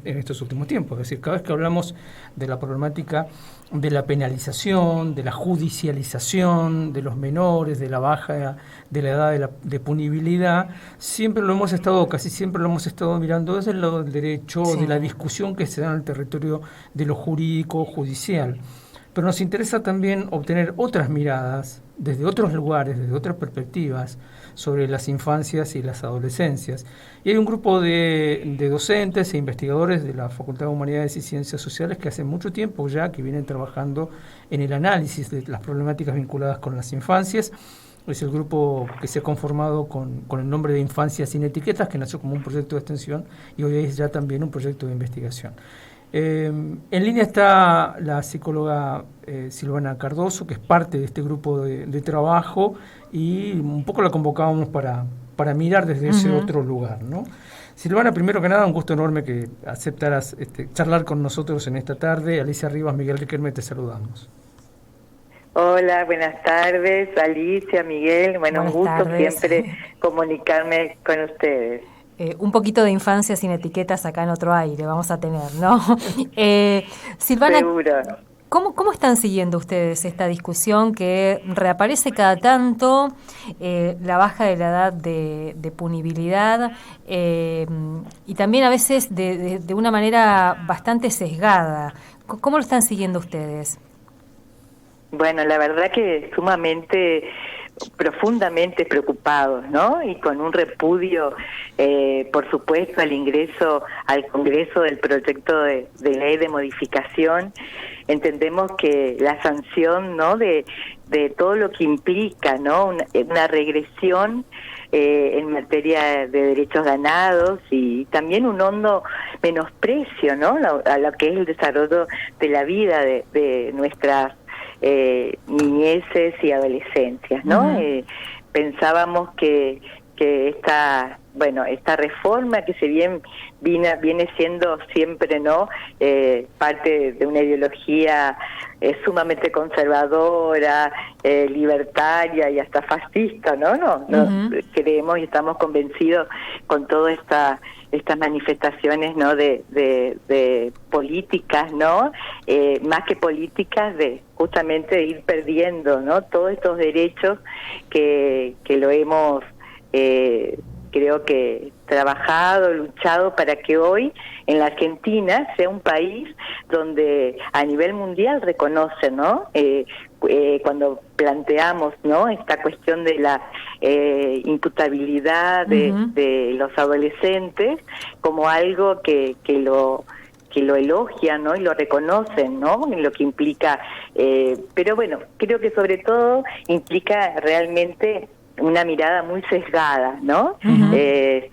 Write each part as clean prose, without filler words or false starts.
en estos últimos tiempos. Es decir, cada vez que hablamos de la problemática de la penalización, de la judicialización de los menores, de la baja de la edad de punibilidad, casi siempre lo hemos estado mirando desde el lado del derecho, de la discusión que se da en el territorio de lo jurídico, judicial. Pero nos interesa también obtener otras miradas desde otros lugares, desde otras perspectivas, sobre las infancias y las adolescencias. Y hay un grupo de docentes e investigadores de la Facultad de Humanidades y Ciencias Sociales que hace mucho tiempo ya que vienen trabajando en el análisis de las problemáticas vinculadas con las infancias. Es el grupo que se ha conformado con el nombre de Infancia Sin Etiquetas, que nació como un proyecto de extensión y hoy es ya también un proyecto de investigación. En línea está la psicóloga Silvana Cardoso, que es parte de este grupo de trabajo, y un poco la convocábamos para mirar desde ese otro lugar, ¿no? Silvana, primero que nada, un gusto enorme que aceptaras charlar con nosotros en esta tarde. Alicia Rivas, Miguel Riquelme, te saludamos. Hola, buenas tardes, Alicia, Miguel. Bueno, un gusto siempre comunicarme con ustedes. Un poquito de Infancia Sin Etiquetas acá en otro aire vamos a tener, ¿no? Silvana, seguro. ¿Cómo están siguiendo ustedes esta discusión que reaparece cada tanto, la baja de la edad de punibilidad y también a veces de una manera bastante sesgada? ¿Cómo lo están siguiendo ustedes? Bueno, la verdad que profundamente preocupados, ¿no? Y con un repudio, por supuesto, al ingreso al Congreso del proyecto de ley de modificación. Entendemos que la sanción, ¿no?, de todo lo que implica, ¿no?, una regresión en materia de derechos ganados y también un hondo menosprecio, ¿no?, a lo que es el desarrollo de la vida de nuestras niñeces y adolescencias, ¿no? Pensábamos que esta reforma que viene siendo siempre, ¿no?, parte de una ideología sumamente conservadora, libertaria y hasta fascista, ¿no? Creemos y estamos convencidos con todas estas manifestaciones, ¿no?, de políticas, ¿no?, más que políticas, de justamente ir perdiendo, ¿no?, todos estos derechos que lo hemos creo que trabajado, luchado para que hoy en la Argentina sea un país donde a nivel mundial reconoce, ¿no?, cuando planteamos, ¿no?, esta cuestión de la imputabilidad de los adolescentes como algo que lo elogian, ¿no?, y lo reconocen, ¿no?, en lo que implica, pero bueno, creo que sobre todo implica realmente una mirada muy sesgada, ¿no?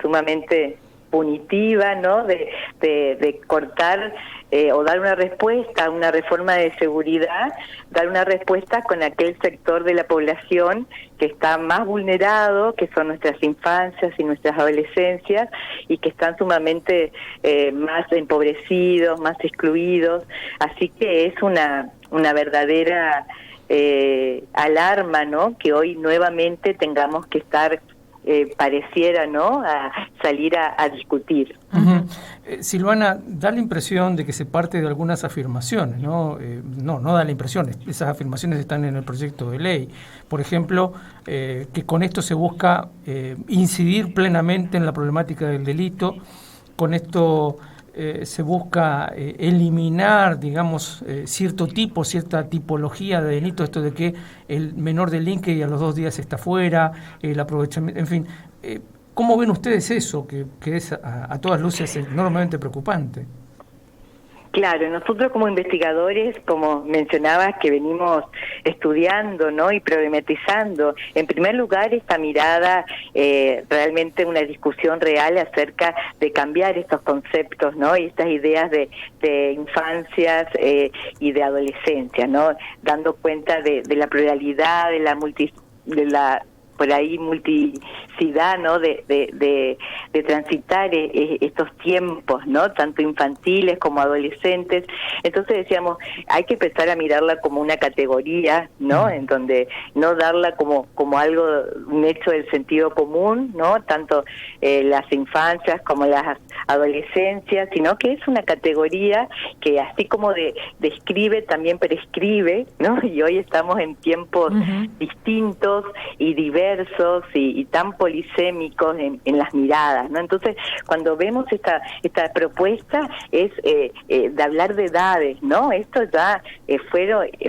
Sumamente punitiva, ¿no?, de cortar o dar una respuesta a una reforma de seguridad, dar una respuesta con aquel sector de la población que está más vulnerado, que son nuestras infancias y nuestras adolescencias, y que están sumamente más empobrecidos, más excluidos. Así que es una verdadera alarma, ¿no?, que hoy nuevamente tengamos que estar, pareciera, ¿no?, a salir a discutir. Silvana, da la impresión de que se parte de algunas afirmaciones, ¿no? No da la impresión, esas afirmaciones están en el proyecto de ley. Por ejemplo, que con esto se busca incidir plenamente en la problemática del delito, con esto se busca eliminar, digamos, cierta tipología de delito, esto de que el menor delinque y a los 2 días está fuera, el aprovechamiento, en fin. ¿Cómo ven ustedes eso, que es a todas luces enormemente preocupante? Claro, nosotros como investigadores, como mencionabas, que venimos estudiando, ¿no?, y problematizando, en primer lugar, esta mirada, realmente una discusión real acerca de cambiar estos conceptos, ¿no?, y estas ideas de infancias y de adolescencia, ¿no?, dando cuenta de la pluralidad, de la por ahí multiplicidad, ¿no? de transitar estos tiempos, ¿no? Tanto infantiles como adolescentes. Entonces decíamos, hay que empezar a mirarla como una categoría, ¿no? En donde no darla como algo, un hecho del sentido común, ¿no? Tanto las infancias como las adolescencias, sino que es una categoría que así como describe, también prescribe, ¿no? Y hoy estamos en tiempos distintos y diversos y tan polisémicos en las miradas, ¿no? Entonces, cuando vemos esta propuesta es de hablar de edades, ¿no? Esto ya fue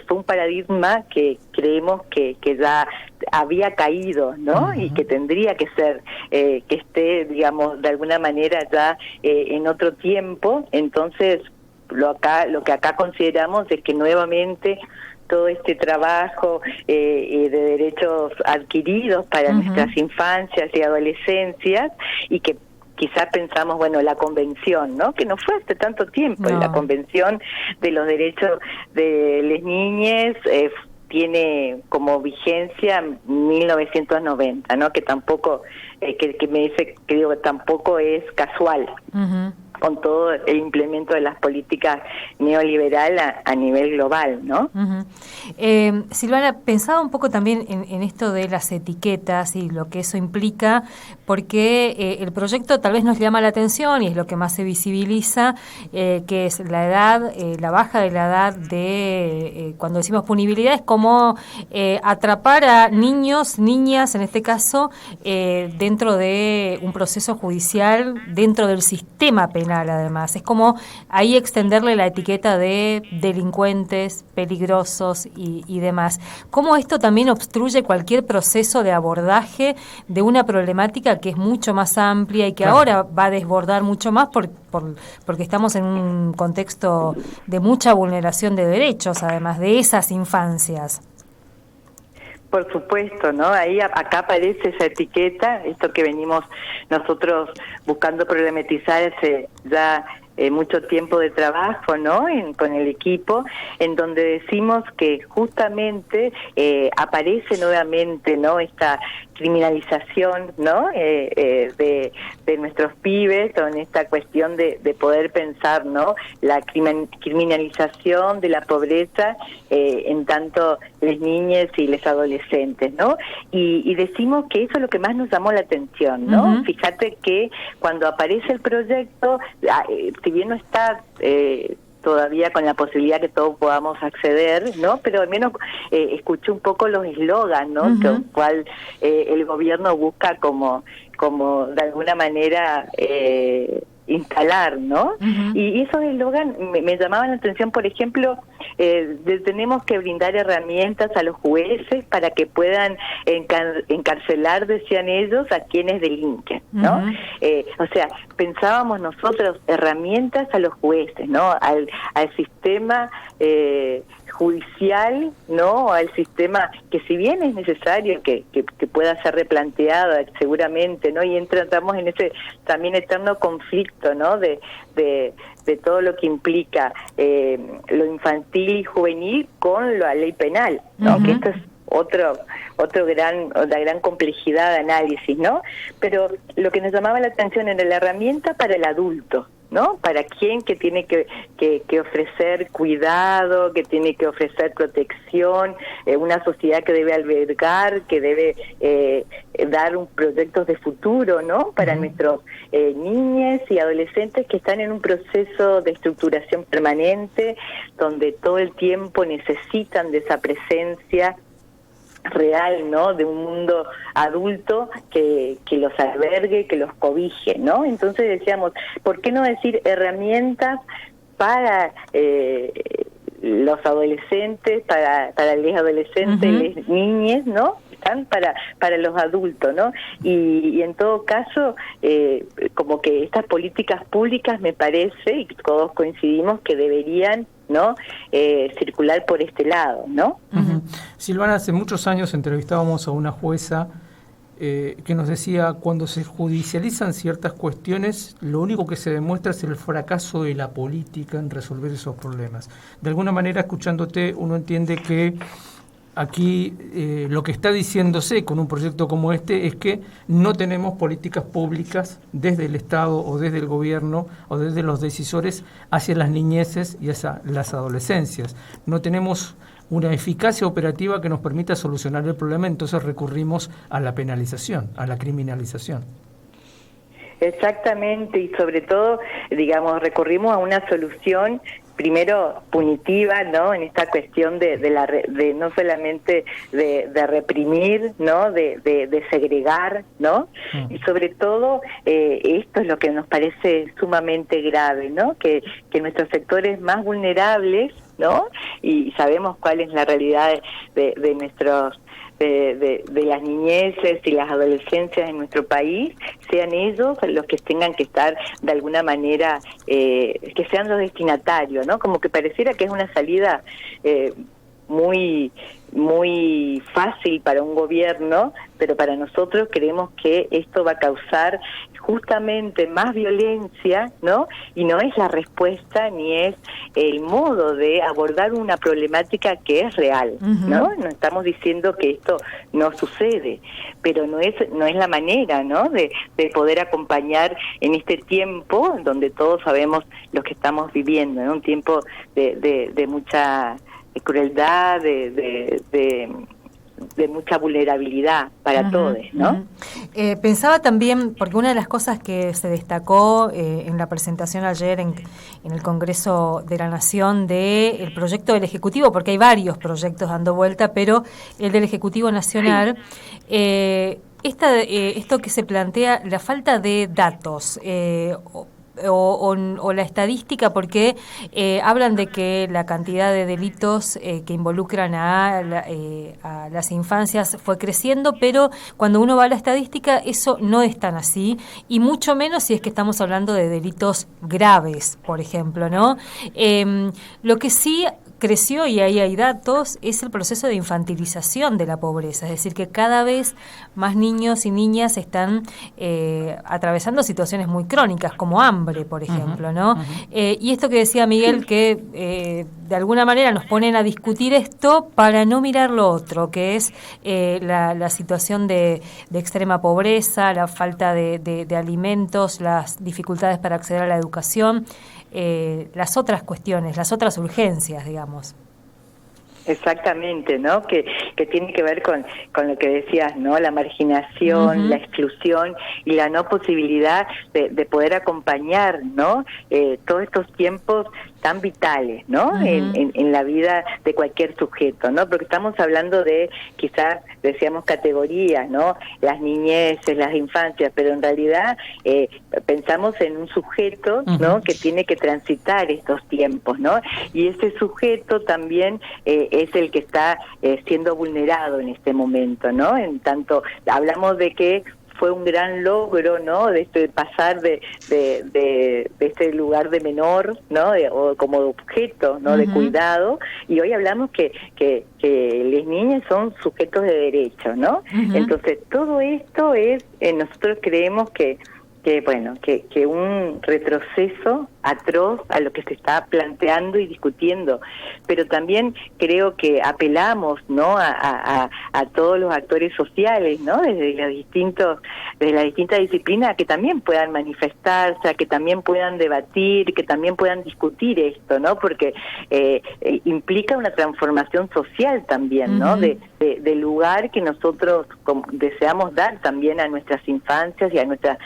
un paradigma que creemos que ya había caído, ¿no? Y que tendría que ser, que esté, digamos, de alguna manera ya en otro tiempo. Entonces, lo que acá consideramos es que nuevamente todo este trabajo de derechos adquiridos para nuestras infancias y adolescencias, y que quizás pensamos, bueno, la convención, ¿no? Que no fue hace tanto tiempo, la convención de los derechos de las niñas tiene como vigencia 1990, ¿no? Que tampoco, que me dice, que digo, tampoco es casual. Con todo el implemento de las políticas neoliberales a nivel global, ¿no? Silvana, pensaba un poco también en esto de las etiquetas y lo que eso implica, porque el proyecto tal vez nos llama la atención y es lo que más se visibiliza, que es la edad, la baja de la edad de, cuando decimos punibilidad, es como atrapar a niños, niñas, en este caso, dentro de un proceso judicial, dentro del sistema penal. Además, es como ahí extenderle la etiqueta de delincuentes, peligrosos y demás. ¿Cómo esto también obstruye cualquier proceso de abordaje de una problemática que es mucho más amplia y que ahora va a desbordar mucho más porque estamos en un contexto de mucha vulneración de derechos, además de esas infancias? Por supuesto, ¿no? Ahí acá aparece esa etiqueta, esto que venimos nosotros buscando problematizar hace ya mucho tiempo de trabajo, ¿no? Con el equipo, en donde decimos que justamente aparece nuevamente, ¿no? Esta criminalización, ¿no? De nuestros pibes, con esta cuestión de poder pensar, ¿no? La criminalización de la pobreza en tanto las niñas y los adolescentes, ¿no? Y decimos que eso es lo que más nos llamó la atención, ¿no? Fíjate que cuando aparece el proyecto, si bien no está todavía con la posibilidad que todos podamos acceder, ¿no? Pero al menos escuché un poco los eslogans, ¿no? Con cual el gobierno busca como de alguna manera instalar, ¿no? Y esos eslogans me llamaban la atención, por ejemplo, tenemos que brindar herramientas a los jueces para que puedan encarcelar, decían ellos, a quienes delinquen, ¿no? O sea, pensábamos nosotros herramientas a los jueces, ¿no? Al sistema judicial, ¿no? Al sistema que, si bien es necesario que pueda ser replanteado seguramente, ¿no? Y entramos en ese también eterno conflicto, ¿no? De todo lo que implica lo infantil y juvenil con la ley penal, ¿no? Que esto es otra gran complejidad de análisis, ¿no? Pero lo que nos llamaba la atención era la herramienta para el adulto, ¿no? Para quien que tiene que ofrecer cuidado, que tiene que ofrecer protección, una sociedad que debe albergar, que debe dar proyectos de futuro, ¿no? Para nuestros niños y adolescentes que están en un proceso de estructuración permanente, donde todo el tiempo necesitan de esa presencia real, ¿no? De un mundo adulto que los albergue, que los cobije, ¿no? Entonces decíamos, ¿por qué no decir herramientas para los adolescentes, para los adolescentes, las niñas, ¿no? Están para los adultos, ¿no? Y en todo caso, como que estas políticas públicas, me parece, y todos coincidimos, que deberían, ¿no? Circular por este lado, ¿no? Silvana, hace muchos años entrevistábamos a una jueza que nos decía, cuando se judicializan ciertas cuestiones, lo único que se demuestra es el fracaso de la política en resolver esos problemas. De alguna manera, escuchándote, uno entiende que aquí lo que está diciéndose con un proyecto como este es que no tenemos políticas públicas desde el Estado o desde el gobierno o desde los decisores hacia las niñeces y hacia las adolescencias. No tenemos una eficacia operativa que nos permita solucionar el problema, entonces recurrimos a la penalización, a la criminalización. Exactamente, y sobre todo, digamos, recurrimos a una solución primero punitiva, ¿no? En esta cuestión de no solamente de reprimir, ¿no? De segregar, ¿no? Y sobre todo esto es lo que nos parece sumamente grave, ¿no? Que nuestros sectores más vulnerables, ¿no? Y sabemos cuál es la realidad de nuestros de las niñeces y las adolescencias en nuestro país, sean ellos los que tengan que estar de alguna manera, que sean los destinatarios, ¿no? Como que pareciera que es una salida muy fácil para un gobierno, pero para nosotros creemos que esto va a causar justamente más violencia, ¿no? Y no es la respuesta ni es el modo de abordar una problemática que es real, ¿no? No estamos diciendo que esto no sucede, pero no es la manera, ¿no? De poder acompañar en este tiempo donde todos sabemos lo que estamos viviendo, ¿no? Un tiempo de mucha crueldad, de mucha vulnerabilidad para todos, ¿no? Pensaba también, porque una de las cosas que se destacó en la presentación ayer en el Congreso de la Nación del proyecto del Ejecutivo, porque hay varios proyectos dando vuelta, pero el del Ejecutivo Nacional, esto que se plantea, la falta de datos, o la estadística, porque hablan de que la cantidad de delitos que involucran a las infancias fue creciendo, pero cuando uno va a la estadística eso no es tan así, y mucho menos si es que estamos hablando de delitos graves, por ejemplo, ¿no? Lo que sí creció, y ahí hay datos, es el proceso de infantilización de la pobreza, es decir, que cada vez más niños y niñas están atravesando situaciones muy crónicas, como hambre, por ejemplo, ¿no? Y esto que decía Miguel, que de alguna manera nos ponen a discutir esto para no mirar lo otro, que es la situación de extrema pobreza, la falta de alimentos, las dificultades para acceder a la educación, las otras cuestiones, las otras urgencias, digamos. Exactamente, ¿no? Que tiene que ver con lo que decías, ¿no? La marginación, la exclusión y la no posibilidad de poder acompañar, ¿no? Todos estos tiempos tan vitales, ¿no? En la vida de cualquier sujeto, ¿no? Porque estamos hablando de, quizás decíamos categorías, ¿no? Las niñeces, las infancias, pero en realidad pensamos en un sujeto, ¿no? Que tiene que transitar estos tiempos, ¿no? Y ese sujeto también es el que está siendo vulnerado en este momento, ¿no? En tanto, hablamos de que fue un gran logro, ¿no? De pasar de este lugar de menor, ¿no? O como objeto, ¿no? De cuidado, y hoy hablamos que las niñas son sujetos de derecho, ¿no? Entonces todo esto es, nosotros creemos que un retroceso atroz a lo que se está planteando y discutiendo, pero también creo que apelamos, ¿no? a todos los actores sociales, ¿no? Desde las distintas disciplinas, que también puedan manifestarse, que también puedan debatir, que también puedan discutir esto, ¿no? Porque implica una transformación social también, ¿no? Del lugar que nosotros deseamos dar también a nuestras infancias y a nuestras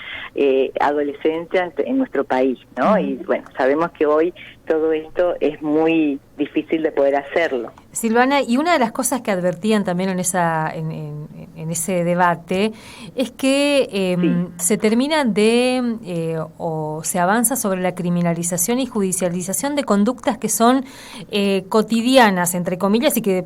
adolescencias en nuestro país, ¿no? Y bueno, sabemos que hoy todo esto es muy difícil de poder hacerlo. Silvana, y una de las cosas que advertían también en ese debate es que se termina o se avanza sobre la criminalización y judicialización de conductas que son cotidianas, entre comillas, y que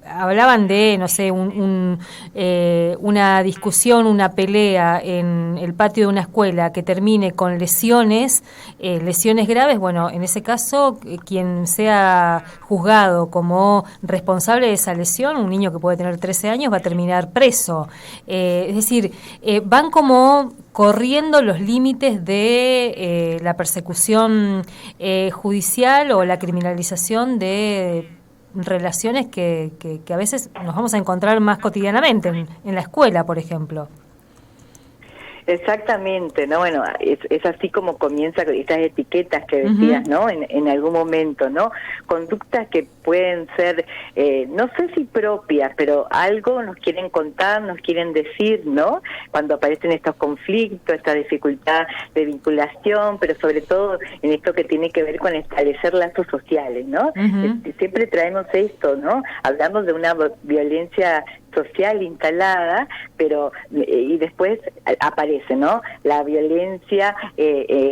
hablaban de, no sé, una discusión, una pelea en el patio de una escuela que termine con lesiones graves. Bueno, en ese caso, quien sea juzgado como responsable de esa lesión, un niño que puede tener 13 años, va a terminar preso. Es decir, van como corriendo los límites de la persecución judicial o la criminalización de relaciones que a veces nos vamos a encontrar más cotidianamente en la escuela, por ejemplo. Exactamente, ¿no? Bueno, es así como comienza estas etiquetas que decías, ¿no? En algún momento, ¿no? Conductas que pueden ser, no sé si propias, pero algo nos quieren contar, nos quieren decir, ¿no? Cuando aparecen estos conflictos, esta dificultad de vinculación, pero sobre todo en esto que tiene que ver con establecer lazos sociales, ¿no? Siempre traemos esto, ¿no? Hablamos de una violencia social instalada, pero y después aparece, ¿no? La violencia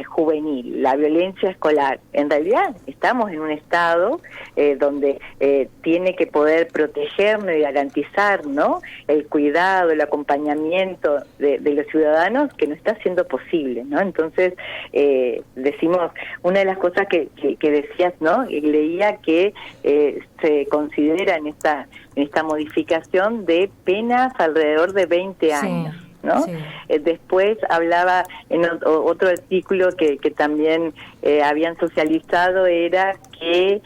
juvenil, la violencia escolar. En realidad estamos en un estado donde tiene que poder protegernos y garantizar, ¿no? El cuidado, el acompañamiento de los ciudadanos, que no está siendo posible, ¿no? Entonces decimos, una de las cosas que decías, ¿no? Leía que se considera en esta modificación de penas alrededor de 20 años. Sí. ¿No? Sí. Después hablaba en otro artículo que también habían socializado, era que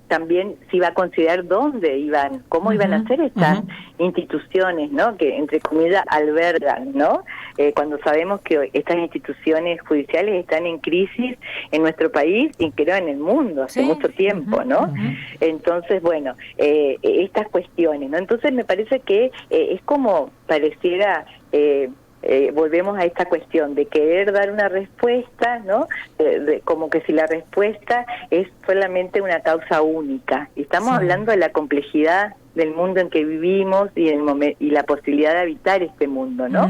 también se iba a considerar dónde iban, cómo iban a ser estas instituciones, ¿no? Que entre comillas albergan, ¿no? Cuando sabemos que estas instituciones judiciales están en crisis en nuestro país y creo en el mundo hace mucho tiempo, ¿no? Entonces, bueno, estas cuestiones, ¿no? Entonces me parece que es como pareciera volvemos a esta cuestión de querer dar una respuesta, ¿no? Como que si la respuesta es solamente una causa única. Estamos hablando de la complejidad del mundo en que vivimos y la posibilidad de habitar este mundo, ¿no?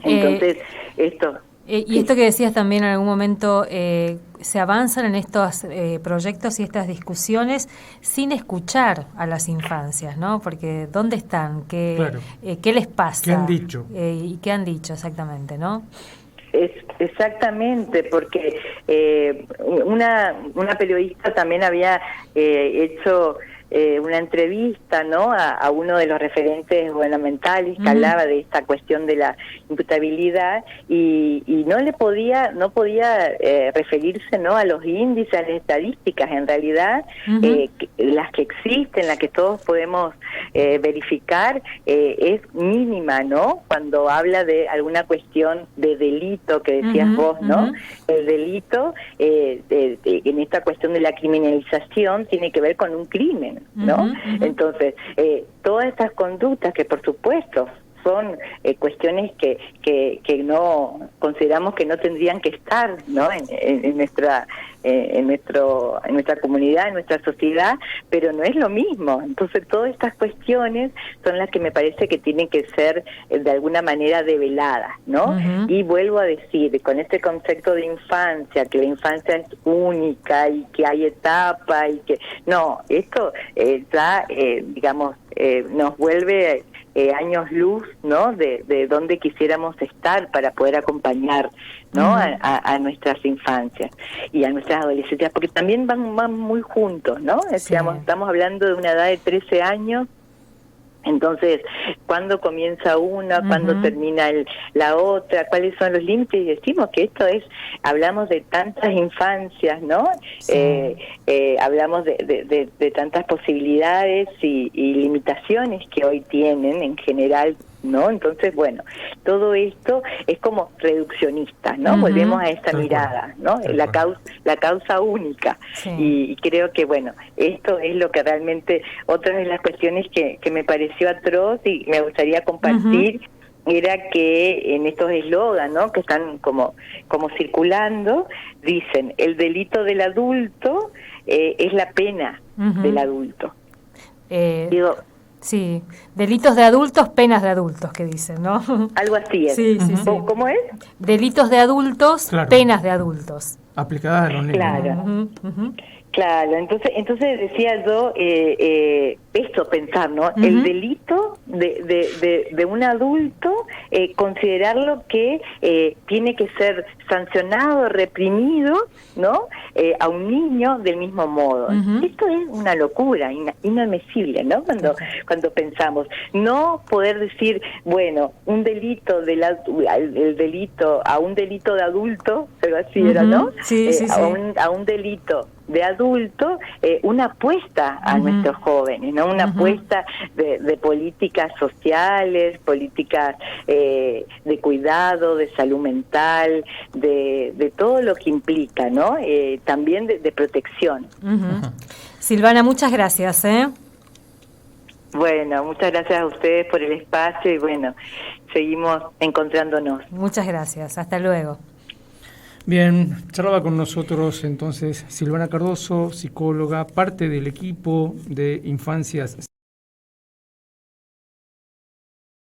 Entonces, esto... y esto que decías también en algún momento, se avanzan en estos proyectos y estas discusiones sin escuchar a las infancias, ¿no? Porque ¿dónde están? ¿Qué les pasa? ¿Qué han dicho? ¿Y qué han dicho exactamente, no? Exactamente, porque una periodista también había hecho una entrevista, ¿no? A uno de los referentes gubernamentales que hablaba de esta cuestión de la imputabilidad y no podía referirse, ¿no? A los índices, a las estadísticas, en realidad las que existen, las que todos podemos verificar, es mínima, ¿no? Cuando habla de alguna cuestión de delito que decías vos, ¿no? El delito en esta cuestión de la criminalización tiene que ver con un crimen, ¿no? Entonces, todas estas conductas que por supuesto son cuestiones que no consideramos que no tendrían que estar, ¿no? en nuestra comunidad, en nuestra sociedad, pero no es lo mismo. Entonces todas estas cuestiones son las que me parece que tienen que ser de alguna manera develadas, ¿no? Y vuelvo a decir, con este concepto de infancia, que la infancia es única y que hay etapa y que no, esto ya digamos nos vuelve años luz, ¿no? De donde quisiéramos estar para poder acompañar, ¿no? A nuestras infancias y a nuestras adolescencias, porque también van muy juntos, ¿no? Decíamos, estamos hablando de una edad de 13 años. Entonces, ¿cuándo comienza una? ¿Cuándo termina la otra? ¿Cuáles son los límites? Y decimos que esto hablamos de tantas infancias, ¿no? Hablamos de tantas posibilidades y limitaciones que hoy tienen en general, ¿no? Entonces, bueno, todo esto es como reduccionista, ¿no? Volvemos a esta mirada, ¿no? La causa única. Y creo que, bueno, esto es lo que realmente, otra de las cuestiones que me pareció atroz y me gustaría compartir, era que en estos eslogans, ¿no? Que están como circulando, dicen, el delito del adulto es la pena del adulto. Digo, sí, delitos de adultos, penas de adultos, que dicen, ¿no? Algo así es. Sí. ¿Cómo es? Delitos de adultos, penas de adultos. Aplicadas a los niños. Claro. Claro, entonces decía yo esto, pensar, ¿no? El delito de un adulto, considerarlo que tiene que ser sancionado, reprimido, ¿no? A un niño del mismo modo. Esto es una locura, inadmisible, ¿no? Cuando pensamos, no poder decir, bueno, un delito a un delito de adulto algo así era, ¿no? Sí, sí, sí. A un delito de adulto, una apuesta a nuestros jóvenes, ¿no? Una apuesta de políticas sociales, políticas de cuidado, de salud mental, de todo lo que implica, ¿no? También de protección. Silvana, muchas gracias, Bueno, muchas gracias a ustedes por el espacio y bueno, seguimos encontrándonos. Muchas gracias, hasta luego. Bien, charlaba con nosotros entonces Silvana Cardoso, psicóloga, parte del equipo de Infancias